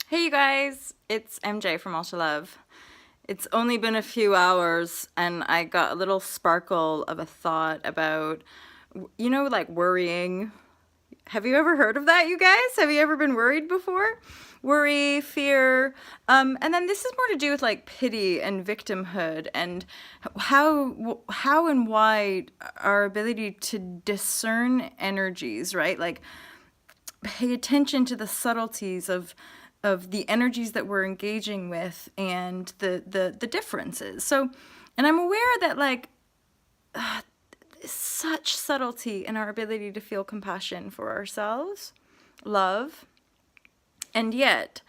Hey you guys, it's MJ from Ultra Love. It's only been a few hours and I got a little sparkle of a thought about, like worrying. Have you ever heard of that, you guys? Have you ever been worried before? Worry, fear, and then this is more to do with like pity and victimhood and how and why our ability to discern energies, right? Like pay attention to the subtleties of the energies that we're engaging with and the differences. So, and I'm aware that like such subtlety in our ability to feel compassion for ourselves, love, and yet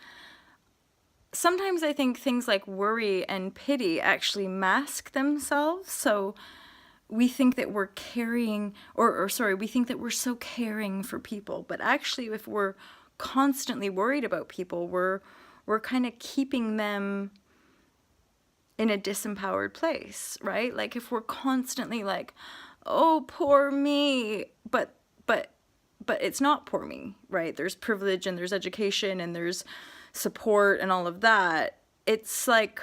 sometimes I think things like worry and pity actually mask themselves. So we think that we're carrying, or sorry, we think that we're so caring for people, but actually if we're constantly worried about people, we're kind of keeping them in a disempowered place, right? Like if we're constantly like, oh, poor me, but it's not poor me, right? There's privilege and there's education and there's support and all of that. It's like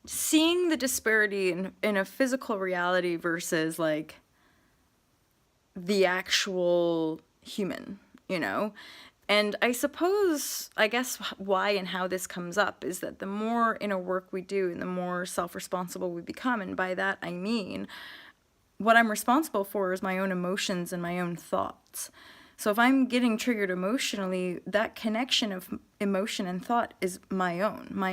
seeing the disparity in a physical reality versus like the actual human, you know? And I suppose, I guess why and how this comes up is that the more inner work we do and the more self-responsible we become, and by that I mean what I'm responsible for is my own emotions and my own thoughts. So if I'm getting triggered emotionally, that connection of emotion and thought is my own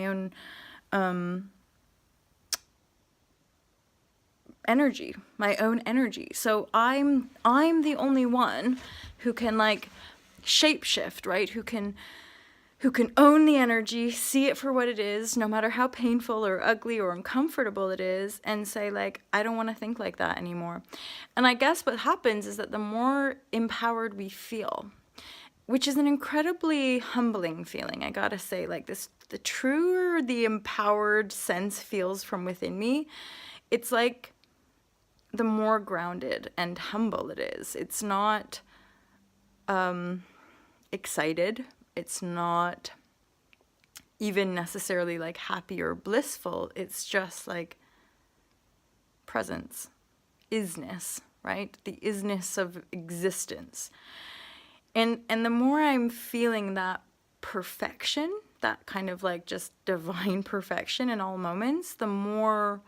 energy, my own energy. So I'm the only one who can like shapeshift, right? Who can own the energy, see it for what it is, no matter how painful or ugly or uncomfortable it is, and say like, I don't want to think like that anymore. And I guess what happens is that the more empowered we feel, which is an incredibly humbling feeling, I gotta say, like this, the truer the empowered sense feels from within me, it's like the more grounded and humble it is. It's not excited. It's not even necessarily like happy or blissful. It's just like presence, isness, right? The isness of existence. And the more I'm feeling that perfection, that kind of like just divine perfection in all moments, the more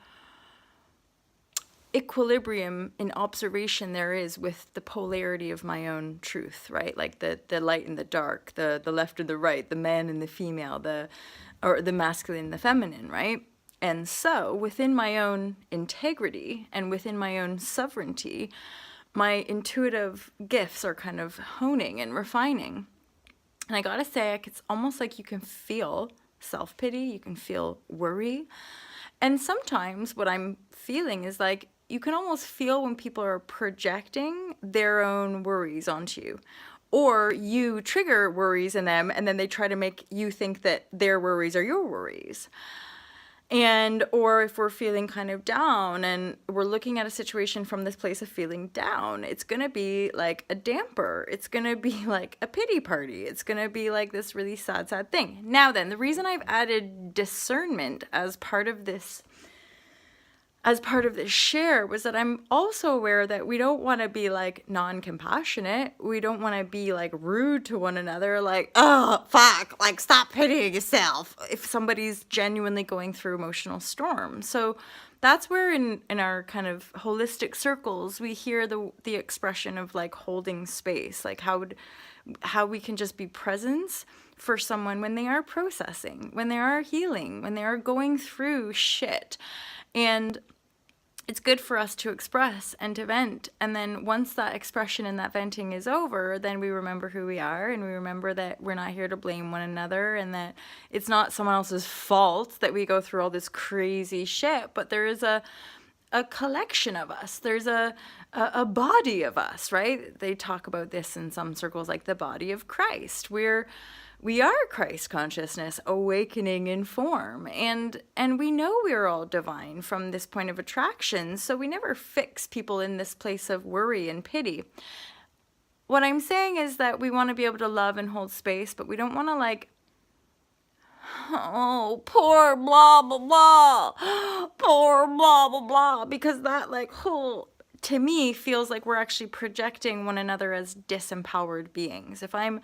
equilibrium in observation there is with the polarity of my own truth, right? Like the light and the dark, the left and the right, the man and the female, or the masculine and the feminine, right? And so within my own integrity and within my own sovereignty, my intuitive gifts are kind of honing and refining. And I gotta say, it's almost like you can feel self-pity, you can feel worry. And sometimes what I'm feeling is like, you can almost feel when people are projecting their own worries onto you. Or you trigger worries in them and then they try to make you think that their worries are your worries. And, or if we're feeling kind of down and we're looking at a situation from this place of feeling down, it's going to be like a damper. It's going to be like a pity party. It's going to be like this really sad, sad thing. Now then, the reason I've added discernment as part of this share was that I'm also aware that we don't want to be like non-compassionate. We don't want to be like rude to one another, like, oh, fuck, like stop pitying yourself if somebody's genuinely going through emotional storm. So that's where in our kind of holistic circles, we hear the expression of like holding space, like how we can just be presence for someone when they are processing, when they are healing, when they are going through shit. And it's good for us to express and to vent. And then once that expression and that venting is over, then we remember who we are and we remember that we're not here to blame one another and that it's not someone else's fault that we go through all this crazy shit, but there is a collection of us. There's a body of us, right? They talk about this in some circles like the body of Christ. We are Christ consciousness awakening in form, and we know we're all divine from this point of attraction, so we never fix people in this place of worry and pity. what I'm saying is that we want to be able to love and hold space, but we don't want to like, oh, poor blah, blah, blah, poor blah, blah, blah, because that like, oh, to me feels like we're actually projecting one another as disempowered beings. If I'm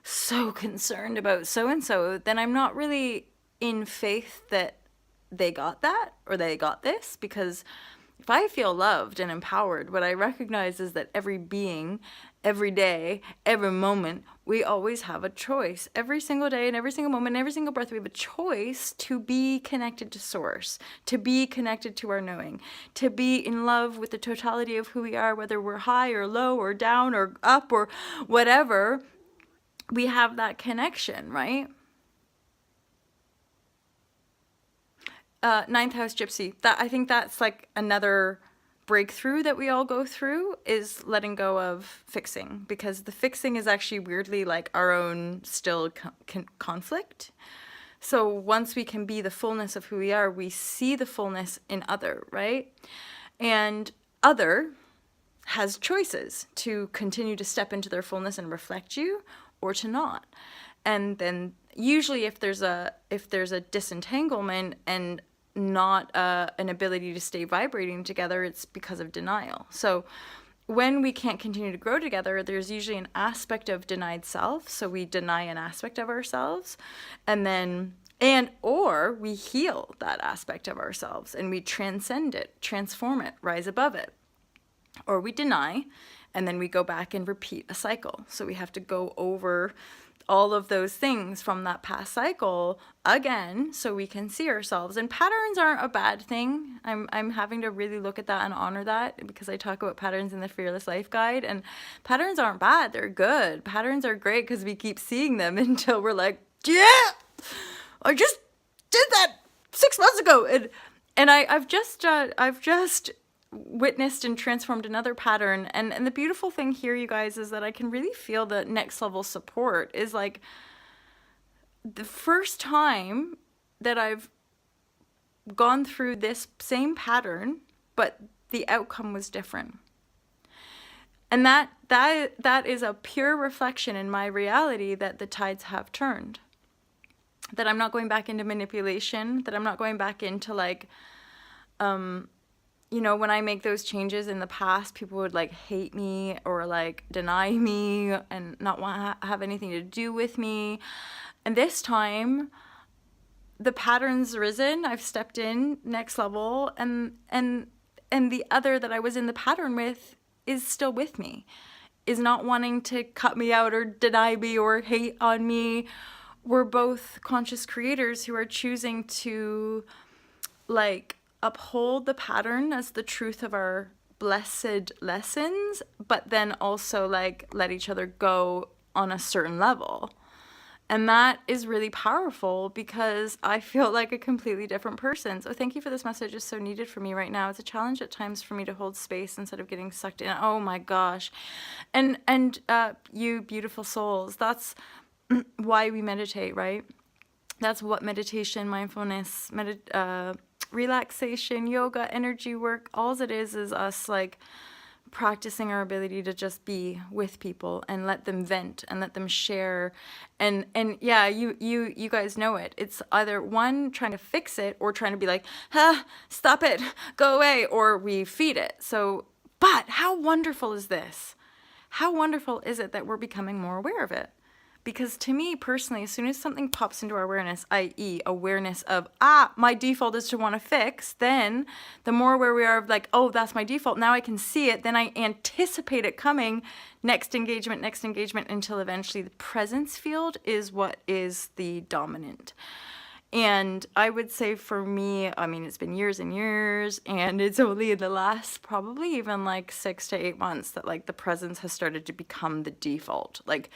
so concerned about so-and-so, then I'm not really in faith that they got that or they got this, because if I feel loved and empowered, what I recognize is that every being, every day, every moment, we always have a choice. Every single day and every single moment, and every single breath, we have a choice to be connected to source, to be connected to our knowing, to be in love with the totality of who we are, whether we're high or low or down or up or whatever. We have that connection, right? Ninth house gypsy. That, I think that's like another breakthrough that we all go through, is letting go of fixing, because the fixing is actually weirdly like our own still conflict. So once we can be the fullness of who we are, we see the fullness in other, right? And other has choices to continue to step into their fullness and reflect you, or to not. And then usually if there's a disentanglement and not an ability to stay vibrating together, it's because of denial. So when we can't continue to grow together, there's usually an aspect of denied self. So we deny an aspect of ourselves, or we heal that aspect of ourselves and we transcend it, transform it, rise above it. Or we deny, and then we go back and repeat a cycle. So we have to go over all of those things from that past cycle again, so we can see ourselves. And patterns aren't a bad thing. I'm having to really look at that and honor that, because I talk about patterns in the Fearless Life Guide, and patterns aren't bad. They're good. Patterns are great because we keep seeing them until we're like, yeah, I just did that 6 months ago. And I've just witnessed and transformed another pattern, and the beautiful thing here, you guys, is that I can really feel the next level support is like the first time that I've gone through this same pattern, but the outcome was different. And that is a pure reflection in my reality that the tides have turned, that I'm not going back into manipulation, that I'm not going back into like you know, when I make those changes in the past, people would like hate me or like deny me and not want to have anything to do with me. And this time, the pattern's risen. I've stepped in next level, and the other that I was in the pattern with is still with me, is not wanting to cut me out or deny me or hate on me. We're both conscious creators who are choosing to like uphold the pattern as the truth of our blessed lessons, but then also like let each other go on a certain level. And that is really powerful, because I feel like a completely different person. So thank you for this message. It's so needed for me right now. It's a challenge at times for me to hold space instead of getting sucked in. Oh my gosh. And you beautiful souls, that's why we meditate, right? That's what meditation, mindfulness, relaxation, yoga, energy work, all it is us like practicing our ability to just be with people and let them vent and let them share. And yeah, you guys know it. It's either one trying to fix it or trying to be like, stop it, go away, or we feed it. So, but how wonderful is this? How wonderful is it that we're becoming more aware of it? Because to me personally, as soon as something pops into our awareness, i.e. awareness of, my default is to want to fix, then the more aware we are of like, oh, that's my default, now I can see it, then I anticipate it coming, next engagement, until eventually the presence field is what is the dominant. And I would say for me, I mean, it's been years and years, and it's only in the last probably even like 6 to 8 months that like the presence has started to become the default. Like,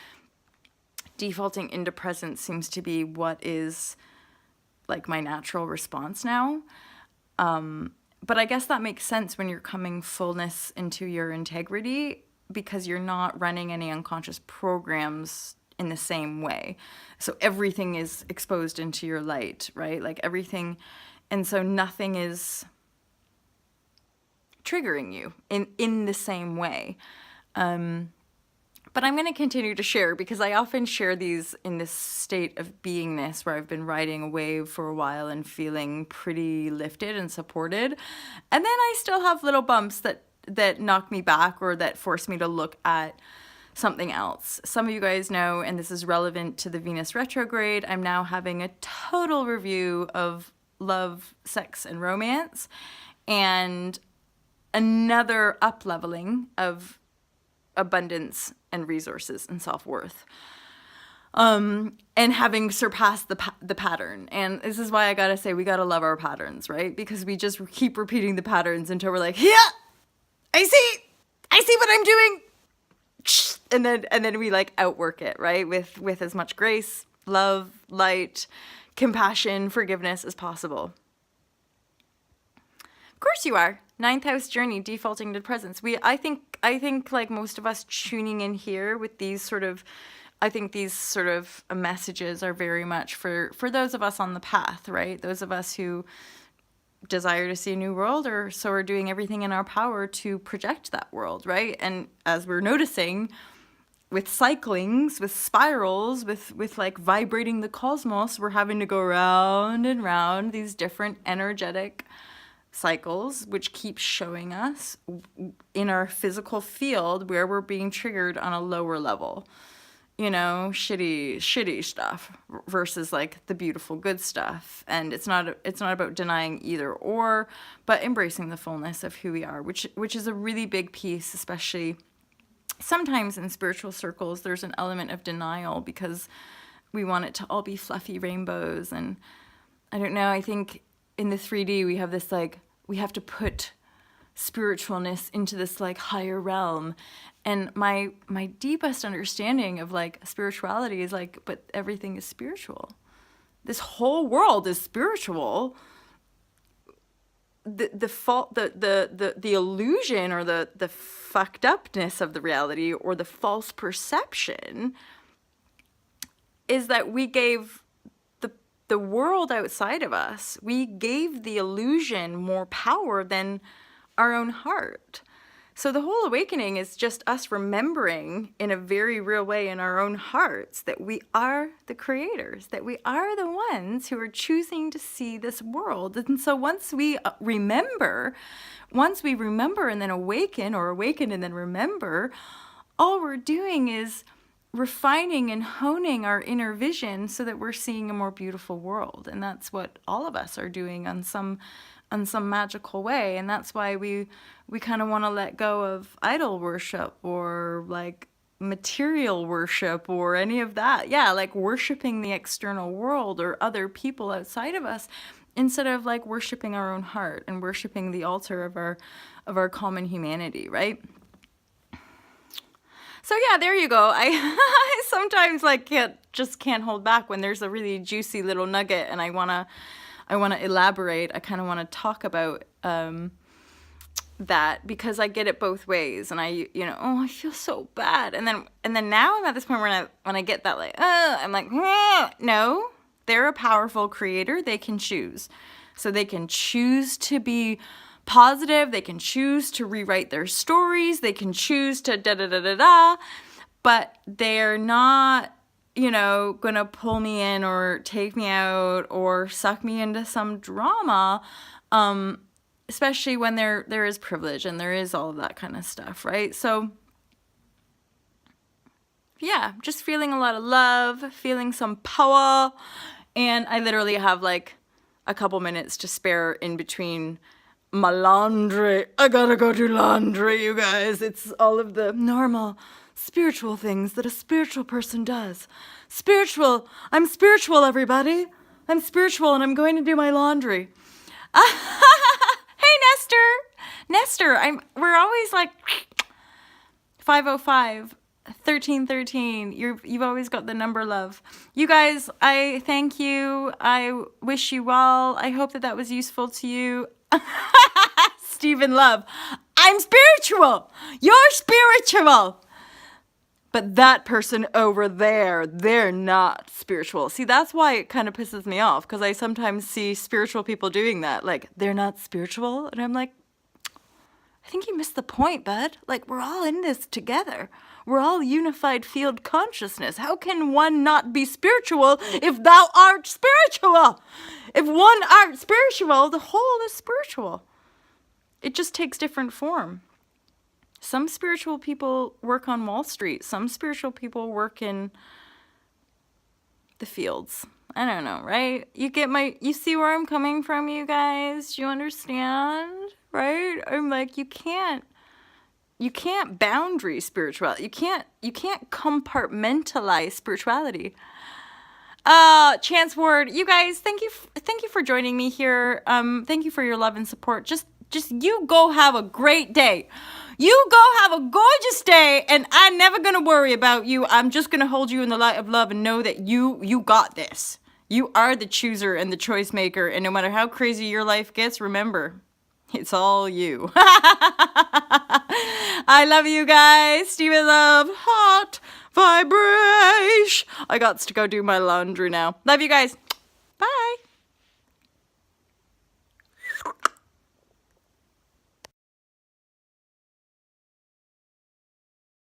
defaulting into presence seems to be what is like my natural response now. But I guess that makes sense when you're coming fullness into your integrity, because you're not running any unconscious programs in the same way. So everything is exposed into your light, right? Like everything. And so nothing is triggering you in the same way. But I'm going to continue to share because I often share these in this state of beingness where I've been riding a wave for a while and feeling pretty lifted and supported. And then I still have little bumps that knock me back or that force me to look at something else. Some of you guys know, and this is relevant to the Venus retrograde, I'm now having a total review of love, sex, and romance, and another up-leveling of abundance and resources and self-worth. And having surpassed the pattern. And this is why I gotta say, we gotta love our patterns, right? Because we just keep repeating the patterns until we're like, yeah, I see what I'm doing. And then we like outwork it, right? With as much grace, love, light, compassion, forgiveness as possible. Of course you are. Ninth house journey, defaulting to presence. I think like most of us tuning in here with these sort of, I think these sort of messages are very much for those of us on the path, right? Those of us who desire to see a new world, or so are doing everything in our power to project that world, right? And as we're noticing with cyclings, with spirals, with like vibrating the cosmos, we're having to go round and round these different energetic cycles, which keep showing us in our physical field where we're being triggered on a lower level, you know, shitty stuff versus like the beautiful good stuff. And it's not about denying either or, but embracing the fullness of who we are, which is a really big piece, especially sometimes in spiritual circles. There's an element of denial because we want it to all be fluffy rainbows. And I don't know, I think in the 3D, we have this like, we have to put spiritualness into this like higher realm. And my deepest understanding of like spirituality is like, but everything is spiritual. This whole world is spiritual. The illusion or the fucked upness of the reality or the false perception is that we gave the world outside of us, we gave the illusion more power than our own heart. So the whole awakening is just us remembering in a very real way in our own hearts that we are the creators, that we are the ones who are choosing to see this world. And so once we remember and then awaken, or awaken and then remember, all we're doing is refining and honing our inner vision so that we're seeing a more beautiful world. And that's what all of us are doing on some magical way. And that's why we kind of want to let go of idol worship or like material worship or any of that. Yeah, like worshiping the external world or other people outside of us, instead of like worshiping our own heart and worshiping the altar of our common humanity, right? So yeah, there you go. I sometimes like can't hold back when there's a really juicy little nugget and I wanna elaborate. I kind of want to talk about that because I get it both ways, and I I feel so bad, and then now I'm at this point when I get that like I'm like no, they're a powerful creator. They can choose, so they can choose to be positive, they can choose to rewrite their stories, they can choose to da-da-da-da-da, but they're not, gonna pull me in or take me out or suck me into some drama, especially when there is privilege and there is all of that kind of stuff, right? So yeah, just feeling a lot of love, feeling some power, and I literally have like a couple minutes to spare in between my laundry. I gotta go do laundry, you guys. It's all of the normal spiritual things that a spiritual person does. Spiritual. I'm spiritual, everybody. I'm spiritual and I'm going to do my laundry. Hey, Nestor, we're always like 505 1313. You've always got the number, love. You guys, I thank you. I wish you well. I hope that was useful to you. Stephen Love, I'm spiritual. You're spiritual. But that person over there, they're not spiritual. See, that's why it kind of pisses me off, because I sometimes see spiritual people doing that. Like, they're not spiritual. And I'm like, I think you missed the point, bud. Like, we're all in this together. We're all unified field consciousness. How can one not be spiritual if thou art spiritual? If one art spiritual, the whole is spiritual. It just takes different form. Some spiritual people work on Wall Street. Some spiritual people work in the fields. I don't know, right? You see where I'm coming from, you guys? Do you understand? Right? I'm like, you can't boundary spirituality. You can't compartmentalize spirituality. Chance Ward, you guys, thank you for joining me here. Thank you for your love and support. Just you go have a great day. You go have a gorgeous day, and I'm never gonna worry about you. I'm just gonna hold you in the light of love and know that you got this. You are the chooser and the choice maker, and no matter how crazy your life gets, remember, it's all you. I love you guys. Steven Love. Hot vibration. I got to go do my laundry now. Love you guys.